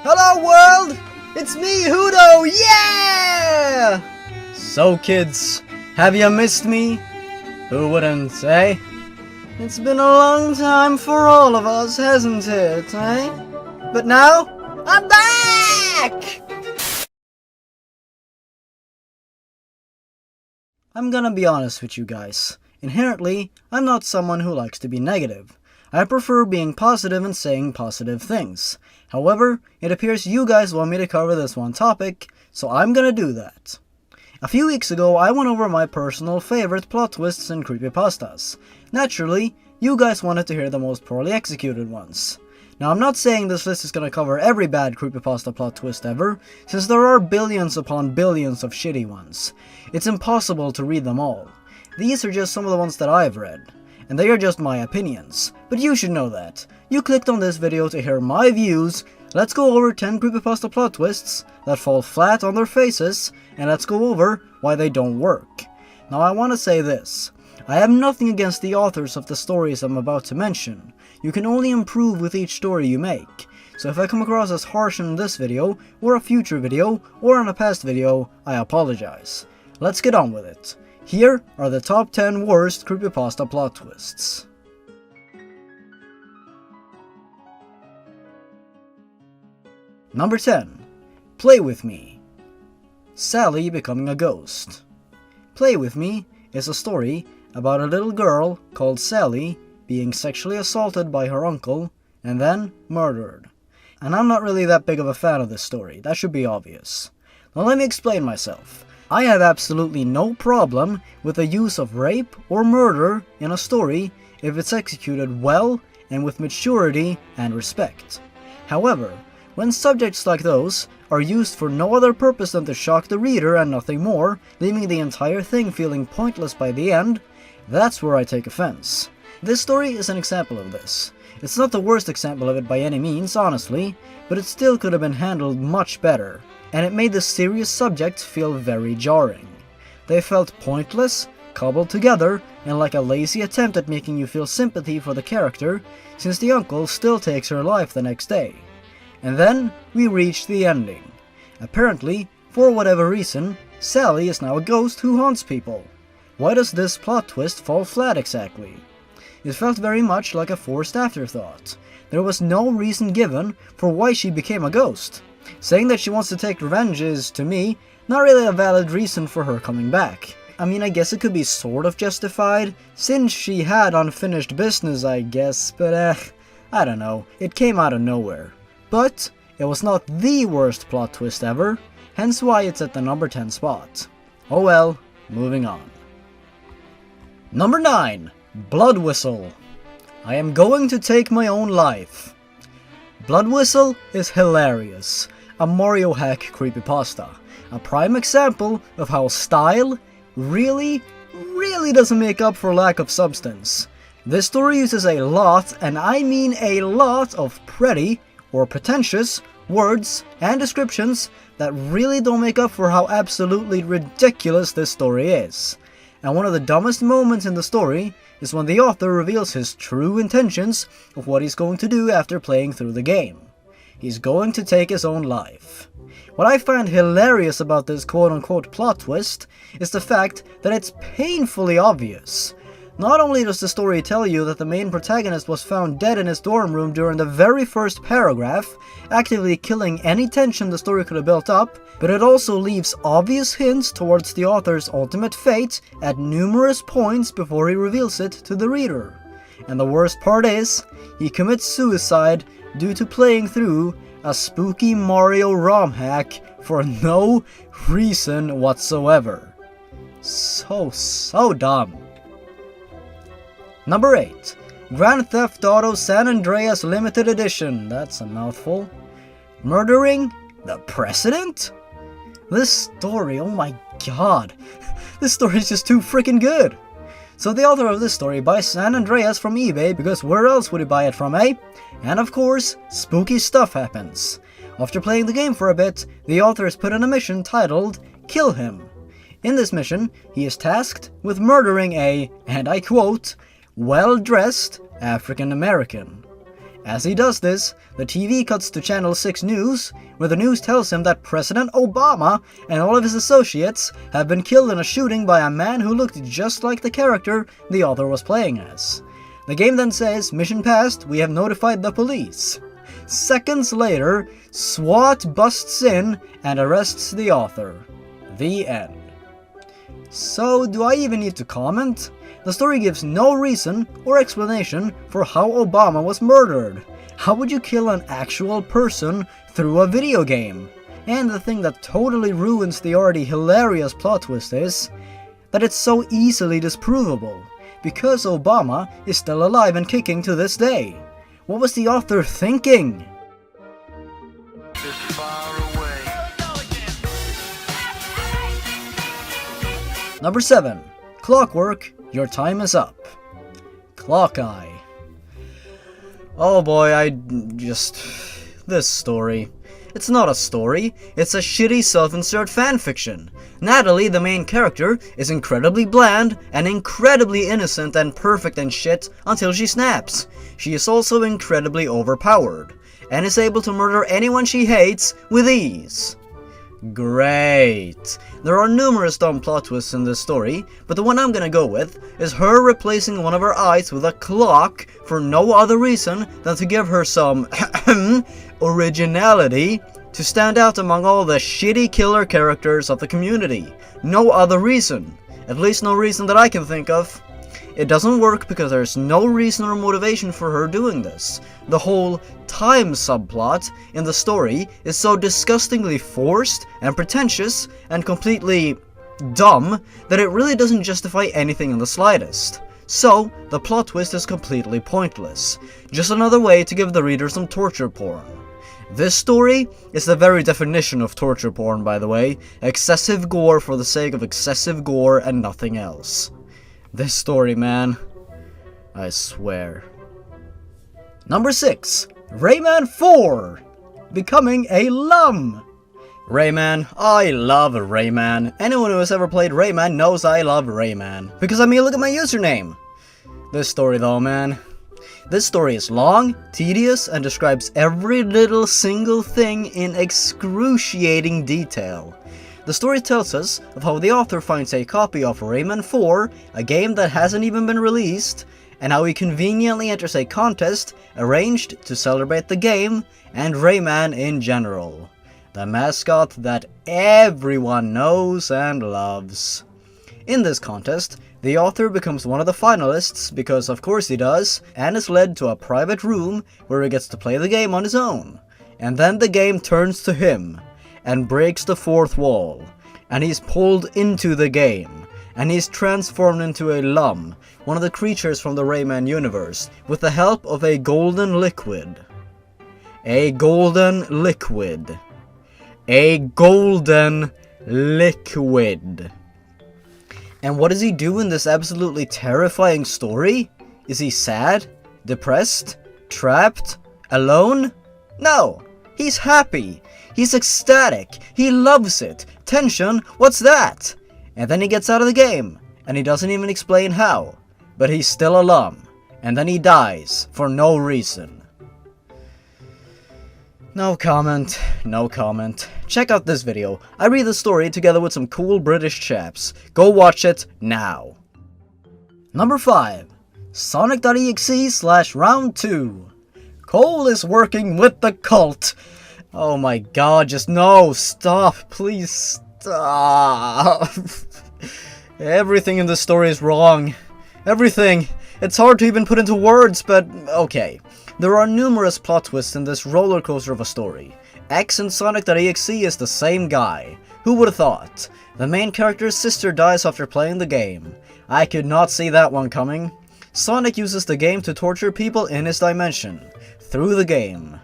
Hello world! It's me, Hudo! Yeah! So kids, have you missed me? Who wouldn't, eh? It's been a long time for all of us, hasn't it, eh? But now, I'm back! I'm gonna be honest with you guys. Inherently, I'm not someone who likes to be negative. I prefer being positive and saying positive things. However, it appears you guys want me to cover this one topic, so I'm gonna do that. A few weeks ago, I went over my personal favorite plot twists in creepypastas. Naturally, you guys wanted to hear the most poorly executed ones. Now, I'm not saying this list is gonna cover every bad creepypasta plot twist ever, since there are billions upon billions of shitty ones. It's impossible to read them all. These are just some of the ones that I've read, and they are just my opinions, but you should know that. You clicked on this video to hear my views. Let's go over 10 creepypasta plot twists that fall flat on their faces, and let's go over why they don't work. Now, I want to say this. I have nothing against the authors of the stories I'm about to mention. You can only improve with each story you make. So if I come across as harsh in this video, or a future video, or in a past video, I apologize. Let's get on with it. Here are the top 10 worst creepypasta plot twists. Number 10. Play With Me. Sally becoming a ghost. Play With Me is a story about a little girl called Sally being sexually assaulted by her uncle and then murdered. And I'm not really that big of a fan of this story, that should be obvious. Now let me explain myself. I have absolutely no problem with the use of rape or murder in a story if it's executed well and with maturity and respect. However, when subjects like those are used for no other purpose than to shock the reader and nothing more, leaving the entire thing feeling pointless by the end, that's where I take offense. This story is an example of this. It's not the worst example of it by any means, honestly, but it still could have been handled much better, and it made the serious subject feel very jarring. They felt pointless, cobbled together, and like a lazy attempt at making you feel sympathy for the character, since the uncle still takes her life the next day. And then we reach the ending. Apparently, for whatever reason, Sally is now a ghost who haunts people. Why does this plot twist fall flat exactly? It felt very much like a forced afterthought. There was no reason given for why she became a ghost. Saying that she wants to take revenge is, to me, not really a valid reason for her coming back. I mean, I guess it could be sort of justified, since she had unfinished business, I guess, but I don't know, it came out of nowhere. But it was not the worst plot twist ever, hence why it's at the number 10 spot. Oh well, moving on. Number 9. Blood Whistle. I am going to take my own life. Blood Whistle is hilarious. A Mario hack creepypasta. A prime example of how style really doesn't make up for lack of substance. This story uses a lot, and I mean a lot, of pretty or pretentious words and descriptions that really don't make up for how absolutely ridiculous this story is. And one of the dumbest moments in the story is when the author reveals his true intentions of what he's going to do after playing through the game. He's going to take his own life. What I find hilarious about this quote-unquote plot twist is the fact that it's painfully obvious. Not only does the story tell you that the main protagonist was found dead in his dorm room during the very first paragraph, actively killing any tension the story could have built up, but it also leaves obvious hints towards the author's ultimate fate at numerous points before he reveals it to the reader. And the worst part is, he commits suicide due to playing through a spooky Mario ROM hack for no reason whatsoever. So dumb. Number 8. Grand Theft Auto San Andreas Limited Edition. That's a mouthful. Murdering the President? This story, oh my god. This story is just too freaking good. So the author of this story buys San Andreas from eBay because where else would he buy it from, eh? And of course, spooky stuff happens. After playing the game for a bit, the author is put on a mission titled Kill Him. In this mission, he is tasked with murdering a, and I quote, well-dressed African American. As he does this, the TV cuts to Channel 6 News, where the news tells him that President Obama and all of his associates have been killed in a shooting by a man who looked just like the character the author was playing as. The game then says, "Mission passed, we have notified the police." Seconds later, SWAT busts in and arrests the author. The end. So, do I even need to comment? The story gives no reason or explanation for how Obama was murdered. How would you kill an actual person through a video game? And the thing that totally ruins the already hilarious plot twist is that it's so easily disprovable, because Obama is still alive and kicking to this day. What was the author thinking? Number 7. Clockwork, your time is up. Clock Eye. Oh boy, this story. It's not a story, it's a shitty self-insert fanfiction. Natalie, the main character, is incredibly bland and incredibly innocent and perfect and shit until she snaps. She is also incredibly overpowered, and is able to murder anyone she hates with ease. Great. There are numerous dumb plot twists in this story, but the one I'm gonna go with is her replacing one of her eyes with a clock for no other reason than to give her some originality to stand out among all the shitty killer characters of the community. No other reason. At least no reason that I can think of. It doesn't work because there's no reason or motivation for her doing this. The whole time subplot in the story is so disgustingly forced and pretentious and completely dumb that it really doesn't justify anything in the slightest. So, the plot twist is completely pointless. Just another way to give the reader some torture porn. This story is the very definition of torture porn, by the way. Excessive gore for the sake of excessive gore and nothing else. This story, man. I swear. Number 6. Rayman 4. Becoming a Lum. Rayman. I love Rayman. Anyone who has ever played Rayman knows I love Rayman. Because I mean, look at my username. This story though, man. This story is long, tedious, and describes every little single thing in excruciating detail. The story tells us of how the author finds a copy of Rayman 4, a game that hasn't even been released, and how he conveniently enters a contest arranged to celebrate the game and Rayman in general. The mascot that everyone knows and loves. In this contest, the author becomes one of the finalists, because of course he does, and is led to a private room where he gets to play the game on his own. And then the game turns to him, and breaks the fourth wall, and he's pulled into the game, and he's transformed into a Lum, one of the creatures from the Rayman universe, with the help of a golden liquid. A golden liquid. A golden liquid. And what does he do in this absolutely terrifying story? Is he sad? Depressed? Trapped? Alone? No! He's happy! He's ecstatic! He loves it! Tension? What's that? And then he gets out of the game, and he doesn't even explain how. But he's still a Lum, and then he dies for no reason. No comment, no comment. Check out this video. I read the story together with some cool British chaps. Go watch it now. Number 5. Sonic.exe / round 2. Cole is working with the cult. Oh my god, just no, stop, please stop. Everything in this story is wrong. Everything. It's hard to even put into words, but okay. There are numerous plot twists in this roller coaster of a story. X in Sonic.exe is the same guy. Who would have thought? The main character's sister dies after playing the game. I could not see that one coming. Sonic uses the game to torture people in his dimension. Through the game.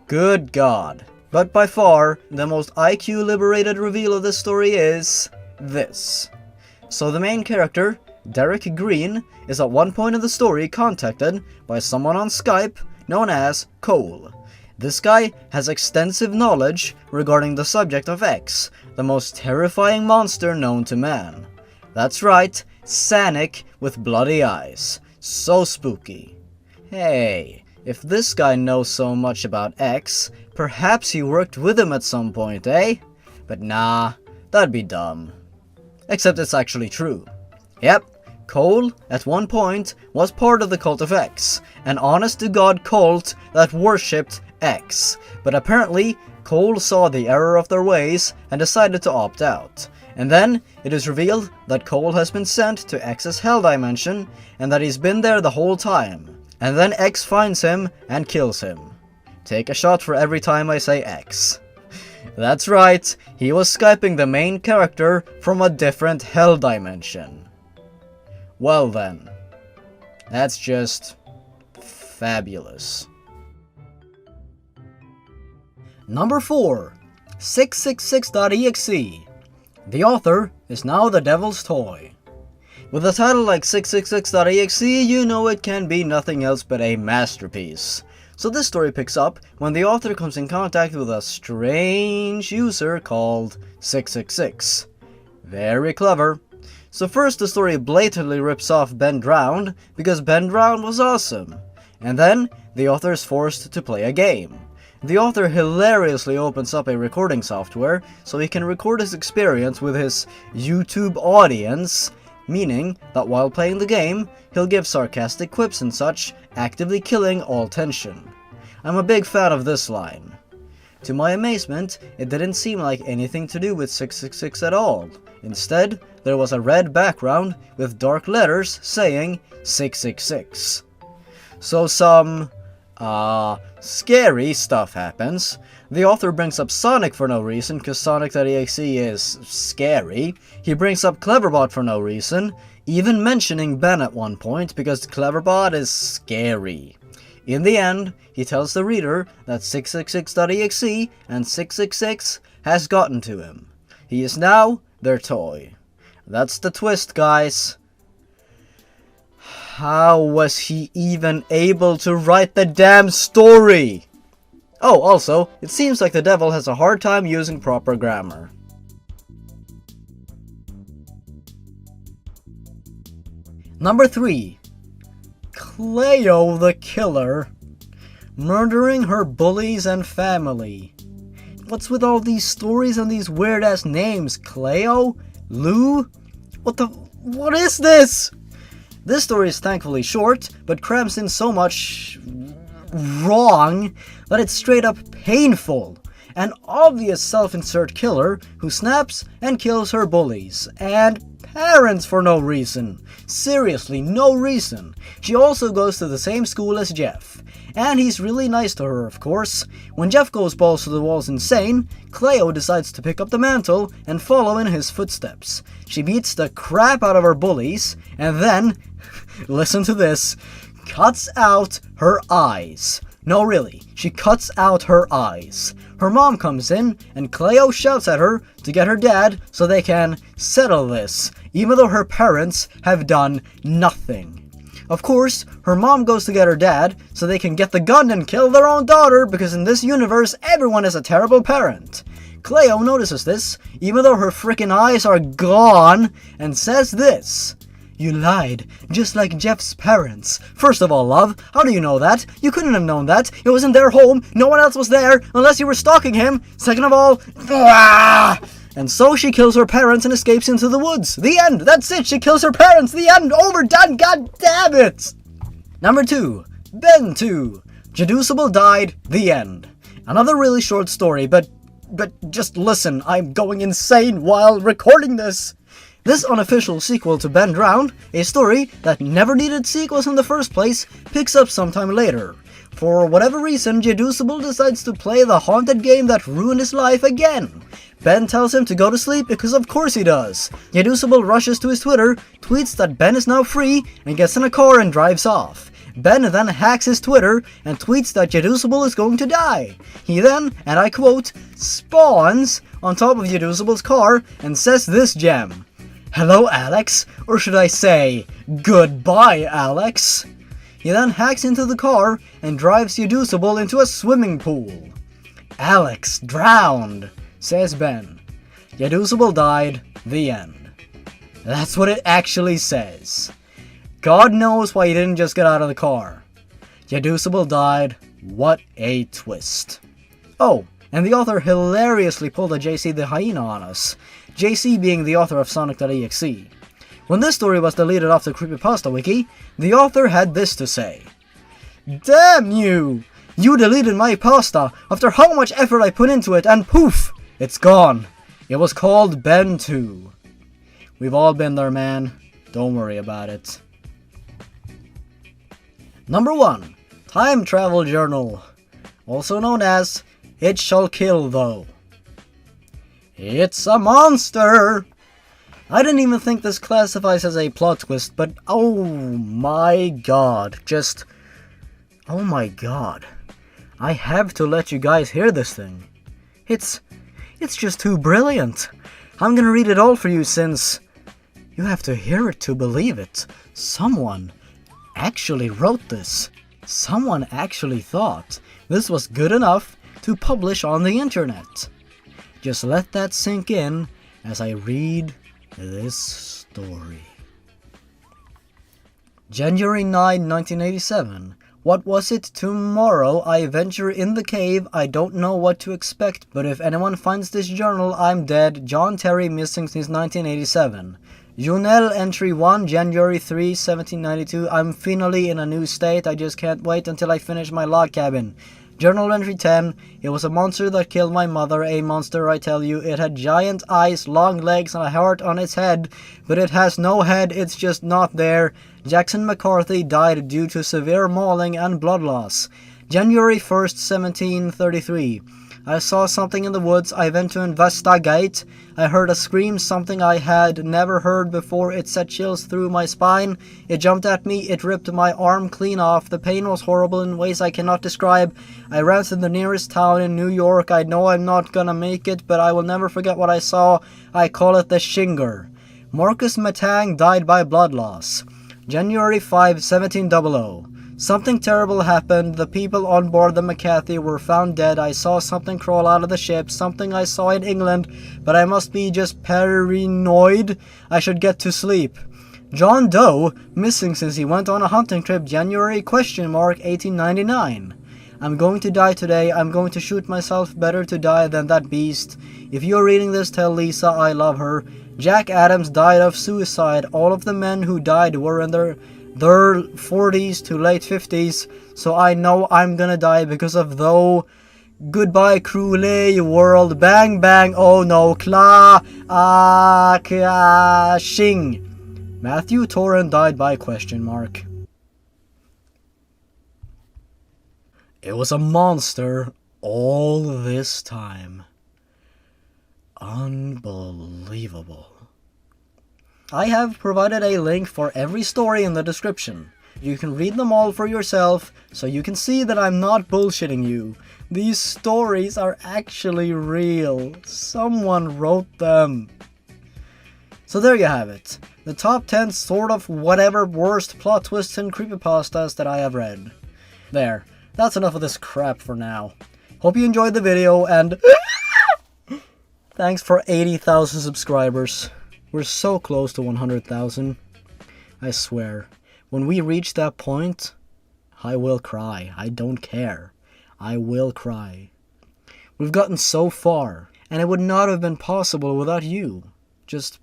Good god. But by far, the most IQ-liberated reveal of this story is this. So the main character, Derek Green, is at one point in the story contacted by someone on Skype known as Cole. This guy has extensive knowledge regarding the subject of X, the most terrifying monster known to man. That's right, Sonic with bloody eyes. So spooky. Hey, If this guy knows so much about X, perhaps he worked with him at some point, eh? But nah, that'd be dumb. Except it's actually true. Yep, Cole, at one point, was part of the cult of X, an honest-to-God cult that worshipped X. But apparently, Cole saw the error of their ways and decided to opt out. And then, it is revealed that Cole has been sent to X's Hell Dimension, and that he's been there the whole time. And then X finds him and kills him. Take a shot for every time I say X. That's right, he was Skyping the main character from a different Hell Dimension. Well then, that's just fabulous. Number 4. 666.exe. The author is now the devil's toy. With a title like 666.exe, you know it can be nothing else but a masterpiece. So this story picks up when the author comes in contact with a strange user called 666. Very clever. So first the story blatantly rips off Ben Drowned because Ben Drowned was awesome. And then the author is forced to play a game. The author hilariously opens up a recording software so he can record his experience with his YouTube audience, meaning that while playing the game, he'll give sarcastic quips and such, actively killing all tension. I'm a big fan of this line. To my amazement, it didn't seem like anything to do with 666 at all. Instead, there was a red background with dark letters saying 666. So some scary stuff happens. The author brings up Sonic for no reason, because sonic.exe is scary. He brings up Cleverbot for no reason, even mentioning Ben at one point, because Cleverbot is scary. In the end, he tells the reader that 666.exe and 666 has gotten to him. He is now their toy. That's the twist, guys. How was he even able to write the damn story? Oh, also, it seems like the devil has a hard time using proper grammar. Number 3. Cleo the Killer. Murdering her bullies and family. What's with all these stories and these weird-ass names? Cleo? Lou? What is this? This story is thankfully short, but crams in so much wrong that it's straight up painful. An obvious self-insert killer who snaps and kills her bullies and parents for no reason. Seriously, no reason. She also goes to the same school as Jeff. And he's really nice to her, of course. When Jeff goes balls to the walls insane, Cleo decides to pick up the mantle and follow in his footsteps. She beats the crap out of her bullies, and then, listen to this, cuts out her eyes. No, really, she cuts out her eyes. Her mom comes in, and Cleo shouts at her to get her dad so they can settle this, even though her parents have done nothing. Of course, her mom goes to get her dad so they can get the gun and kill their own daughter, because in this universe, everyone is a terrible parent. Cleo notices this, even though her frickin' eyes are gone, and says this. You lied, just like Jeff's parents. First of all, love, how do you know that? You couldn't have known that. It was in their home, no one else was there, unless you were stalking him. Second of all, and so she kills her parents and escapes into the woods. The end! That's it! She kills her parents! The end! Overdone! God damn it! Number 2. Ben 2. Jeduceable died. The end. Another really short story, but just listen, I'm going insane while recording this. This unofficial sequel to Ben Drowned, a story that never needed sequels in the first place, picks up sometime later. For whatever reason, Jeduceable decides to play the haunted game that ruined his life again. Ben tells him to go to sleep because of course he does. Jeduceable rushes to his Twitter, tweets that Ben is now free, and gets in a car and drives off. Ben then hacks his Twitter and tweets that Jeduceable is going to die. He then, and I quote, spawns on top of Jedusable's car and says this gem. Hello, Alex, or should I say, goodbye, Alex. He then hacks into the car and drives Jeduceable into a swimming pool. Alex drowned, says Ben. Jeduceable died. The end. That's what it actually says. God knows why he didn't just get out of the car. Yaducible died. What a twist. Oh, and the author hilariously pulled a JC the Hyena on us. JC being the author of sonic.exe. When this story was deleted off the Creepypasta wiki, the author had this to say. Damn you! You deleted my pasta after how much effort I put into it, and poof! It's gone. It was called Ben 2. We've all been there, man. Don't worry about it. Number 1. Time Travel Journal. Also known as It Shall Kill Though. It's a monster! I didn't even think this classifies as a plot twist, but oh my god. Oh my god. I have to let you guys hear this thing. It's just too brilliant. I'm gonna read it all for you since you have to hear it to believe it. Someone actually wrote this. Someone actually thought this was good enough to publish on the internet. Just let that sink in as I read this story. January 9, 1987. What was it? Tomorrow I venture in the cave. I don't know what to expect, but if anyone finds this journal, I'm dead. John Terry, missing since 1987. Junel, entry 1, January 3, 1792. I'm finally in a new state. I just can't wait until I finish my log cabin. Journal entry 10. It was a monster that killed my mother. A monster, I tell you. It had giant eyes, long legs, and a heart on its head. But it has no head. It's just not there. Jackson McCarthy died due to severe mauling and blood loss. January 1st, 1733. I saw something in the woods. I went to investigate. I heard a scream, something I had never heard before. It set chills through my spine. It jumped at me. It ripped my arm clean off. The pain was horrible in ways I cannot describe. I ran to the nearest town in New York. I know I'm not gonna make it, but I will never forget what I saw. I call it the Shinger. Marcus Matang died by blood loss. January 5, 1700. Something terrible happened. The people on board the McCarthy were found dead. I saw something crawl out of the ship. Something I saw in England, but I must be just paranoid. I should get to sleep. John Doe, missing since he went on a hunting trip. January 1899. I'm going to die today. I'm going to shoot myself. Better to die than that beast. If you're reading this, tell Lisa I love her. Jack Adams died of suicide. All of the men who died were in their 40s to late 50s, so I know I'm gonna die because of though. Goodbye cruelly world. Bang bang. Oh no. Shing. Matthew Torren died by question mark. It was a monster all this time. Unbelievable. I have provided a link for every story in the description. You can read them all for yourself, so you can see that I'm not bullshitting you. These stories are actually real. Someone wrote them. So there you have it. The top 10 sort of whatever worst plot twists and creepypastas that I have read. There. That's enough of this crap for now. Hope you enjoyed the video, and thanks for 80,000 subscribers. We're so close to 100,000. I swear, when we reach that point, I will cry. I don't care. I will cry. We've gotten so far, and it would not have been possible without you. Just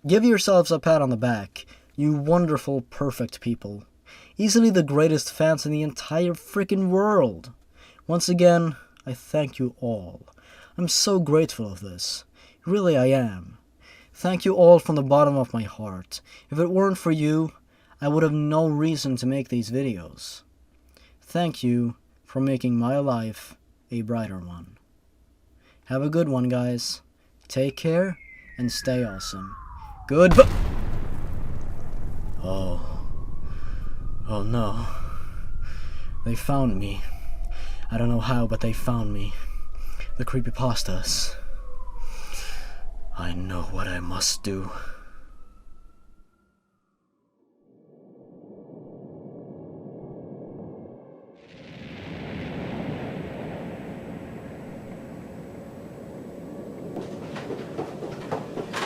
give yourselves a pat on the back, you wonderful, perfect people. Easily the greatest fans in the entire freaking world. Once again, I thank you all. I'm so grateful of this. Really, I am. Thank you all from the bottom of my heart. If it weren't for you, I would have no reason to make these videos. Thank you for making my life a brighter one. Have a good one, guys. Take care and stay awesome. Goodbye. Oh no. They found me. I don't know how, but they found me. The creepypastas. I know what I must do.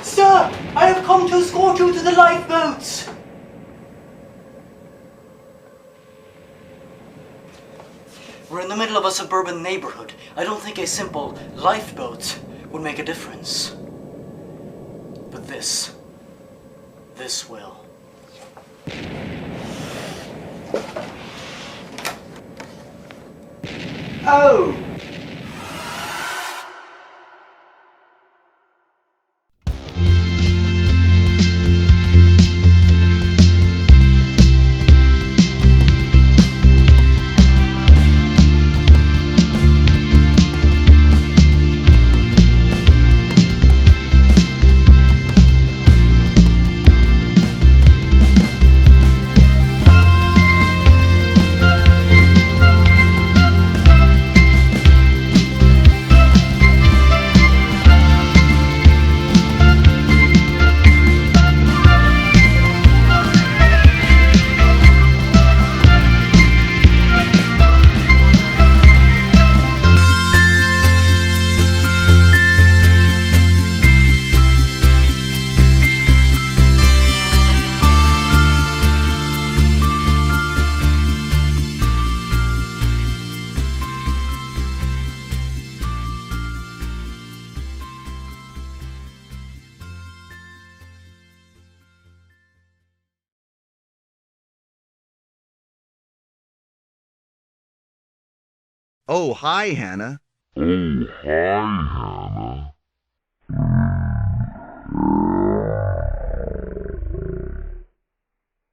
Sir, I have come to escort you to the lifeboats. in the middle of a suburban neighborhood. I don't think a simple lifeboat would make a difference. But this will. Oh! Oh, hi, Hannah. Oh, hi, Hannah.